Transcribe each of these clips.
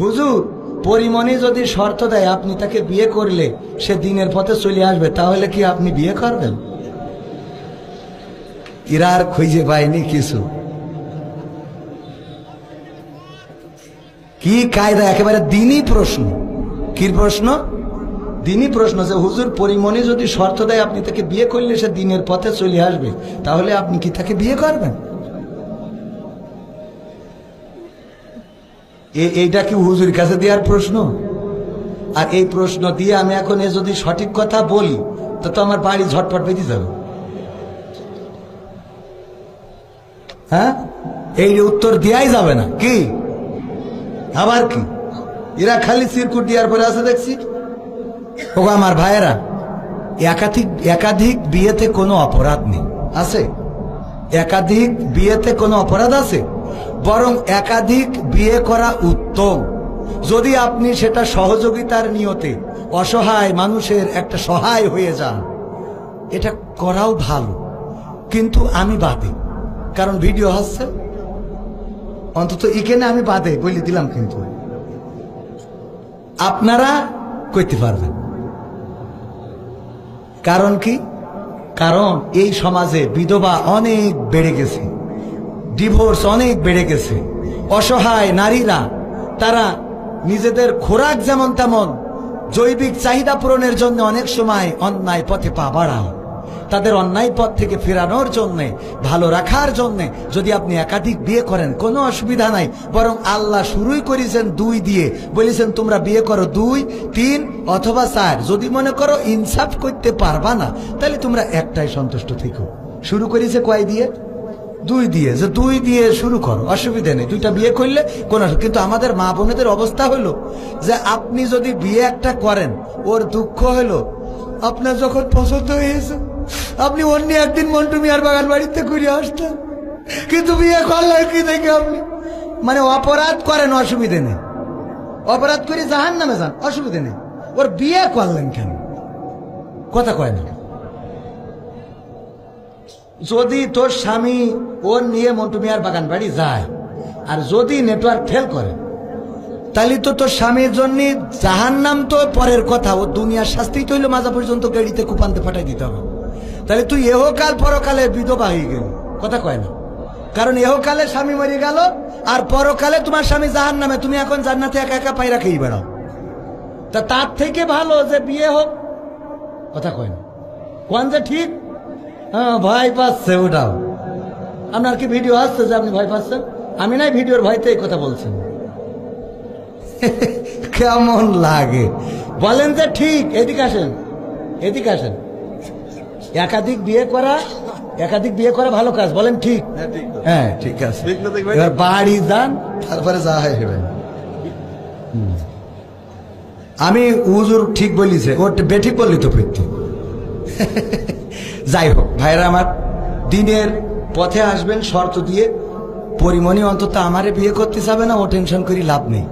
হুজুর পরিমণি যদি শর্ত দেয় আপনি তাকে বিয়ে করলে সে দিনের পথে চলে আসবে, তাহলে কি আপনি বিয়ে করবেন? এরা আর খুঁজে পায়নি কিছু। কি কায়দা, একেবারে দিনই প্রশ্ন। কি প্রশ্ন? দিনই প্রশ্ন যে হুজুর পরিমণি যদি শর্ত দেয় আপনি তাকে বিয়ে করলে সে দিনের পথে চলে আসবে, তাহলে আপনি কি তাকে বিয়ে করবেন? এইটা কি হুজুর কাছে দেওয়ার প্রশ্ন? আর এই প্রশ্ন দিয়ে আমি এখন যদি সঠিক কথা বলি তো আমার বাড়ি ঝটপট বেঁধে যাবে। হ্যাঁ, এই উত্তর দেওয়াই যাবে না। কি আবার কি এরা খালি সিরকুট দেওয়ার পরে আছে দেখছি। ও আমার ভাইয়েরা, একাধিক বিয়েতে কোনো অপরাধ নেই। আছে? একাধিক বিয়েতে কোনো অপরাধ আছে? বরং একাধিক বিয়ে করা উত্তম, যদি আপনি সেটা সহযোগিতার নিয়তে অসহায় মানুষের একটা সহায় হয়ে যান, এটা করাও ভালো। কিন্তু আমি বাদে, কারণ ভিডিও হচ্ছে, অন্তত এখানে আমি বাদে বলে দিলাম। কিন্তু আপনারা করতে পারবেন। কারণ কি? কারণ এই সমাজে বিধবা অনেক বেড়ে গেছে, ডিভোর্স অনেক বেড়ে গেছে। অসহায় নারীরা তারা নিজেদের খোরাক যেমন তেমন জৈবিক চাহিদা পূরণের জন্য অনেক সময় অন্যায় পথে পা বাড়ায়। তাদের অন্যায় পথ থেকে ফেরানোর জন্য, ভালো রাখার জন্য যদি আপনি একাধিক বিয়ে করেন কোনো অসুবিধা নাই। বরং আল্লাহ শুরুই করেছেন 2 দিয়ে, বলেছেন তোমরা বিয়ে করো 2, 3 অথবা 4। যদি মনে করো ইনসাফ করতে পারবা না, তাহলে তোমরা একটাই সন্তুষ্ট থেকো। শুরু করেছে কয় দিয়ে? 2 দিয়ে। যে 2 দিয়ে শুরু করো, অসুবিধা নেই, 2টা বিয়ে করলে কোনো। কিন্তু আমাদের মা বোনেদের অবস্থা হলো যে আপনি যদি বিয়ে একটা করেন, ওর দুঃখ হলো আপনার যখন পছন্দ হয়েছে আপনি অন্য একদিন মন্টু মিয়ার বাগান বাড়িতে ঘুরে আসতেন, কিন্তু বিয়ে করলেন কি দেখে আপনি মানে অপরাধ করেন, অসুবিধে নেই। অপরাধ করে জাহান্নামে যান, অসুবিধে নেই। ওর বিয়ে করলেন কেন? কথা কয় না। যদি তোর স্বামী ওর নিয়ে মন্টু মিয়ার বাগান বাড়ি যায় আর যদি নেটওয়ার্ক ফেল করে, তাহলে তো তোর স্বামীর জন্য জাহান্নাম তো পরের কথা, ও দুনিয়ার শাস্তি তো হইলো মাজা পর্যন্ত গাড়িতে কুপান্তে ফাটাই দিতে হবে। তাহলে তুই এহকাল পরকালে বিধবা হয়ে গেল। কথা কয় না। কারণ এহকালে স্বামী মরে গেল আর পরকালে তোমার স্বামী জাহান্নামে, তুমি এখন জান্নাতে একা একা পায়রা খেয়ে বেড়াও। তা তার থেকে ভালো যে বিয়ে হোক। কথা কয় না। কোন যে ঠিক? হ্যাঁ, ভয় পাচ্ছে ওটাও। আপনার কি ভিডিও আসছে যে আপনি ভয় পাচ্ছেন? আমি নাই ভিডিওর ভয়তে এই কথা বলছেন। কেমন লাগে বলেন যে ঠিক? এদিকে আসেন, এদিকে আসেন। একাধিক বিয়ে করা ভালো কাজ, বলেন ঠিক? হ্যাঁ ঠিক আছে। এবার বাড়ি যান, তারপরে যা হয় হবে। আমি হুজুর ঠিক বলিছে, ওর বেঠিক বললি তো ফিরত। যাই হোক ভাইরা আমার, দিনের পথে আসবেন শর্ত দিয়ে। পরিমণি অন্তত আমারে বিয়ে করতে যাবে না, ও টেনশন করি লাভ নেই।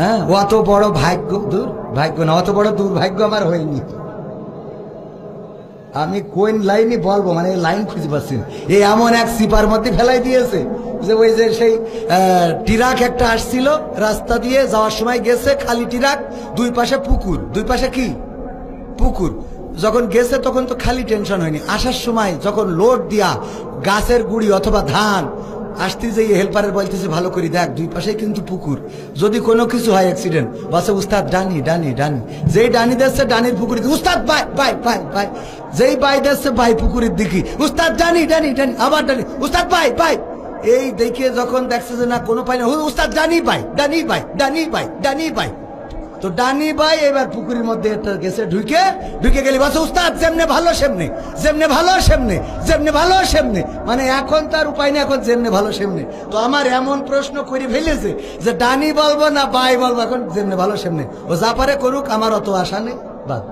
হ্যাঁ, অত বড় ভাগ্য না, অত বড় দুর্ভাগ্য আমার হয়নি। আমি কোন লাইনে বলবো, মানে লাইন খুঁজে পাচ্ছি। এই এমন এক সিপার মধ্যে ফেলাই দিয়েছে যে ওই যে সেই ট্রাক একটা আসছিল রাস্তা দিয়ে যাওয়ার সময়, গেছে খালি ট্রাক, 2 পাশে পুকুর। 2 পাশে কি? পুকুর। যখন গেছে তখন তো খালি টেনশন হয়নি। আসার সময় যখন লোড দিয়া গাছের গুড়ি অথবা ধান আসতে যেয়ে হেল্পারের বলতেছে ভালো করে দেখ 2 পাশে কিন্তু পুকুর, যদি কোনো কিছু হয় অ্যাক্সিডেন্ট। বসে উস্তাদ ডানি ডানি ডানি, যেই ডানি দিচ্ছে ডানির পুকুরের দিকে, উস্তাদ বাই বাই বাই বাই, যেই বাই দিচ্ছে বাই পুকুরের দিকে, উস্তাদ ডানি ডানি ডানি, আবার ডানি, উস্তাদ বাই বাই। এই দেখে যখন দেখছে যে না কোনো পাই না, উস্তাদ ডানি বাই ডানি বাই ডানি বাই ডানি বাই। তো ডানি ভাই এবার পুকুরের মধ্যে গেছে, ঢুকে গেলি বসে উস্তাদ যেমনে ভালো সেমনে, যেমনে ভালো সেমনে, যেমনে ভালো সেমনে। মানে এখন তার উপায় নেই, এখন যেমনে ভালো সেমনে। তো আমার এমন প্রশ্ন করে ফেলেছে যে ডানি বলবো না বাই বলবো, এখন যেমনে ভালো সেমনে। ও যা পারে করুক, আমার অত আশা নেই। বাদ।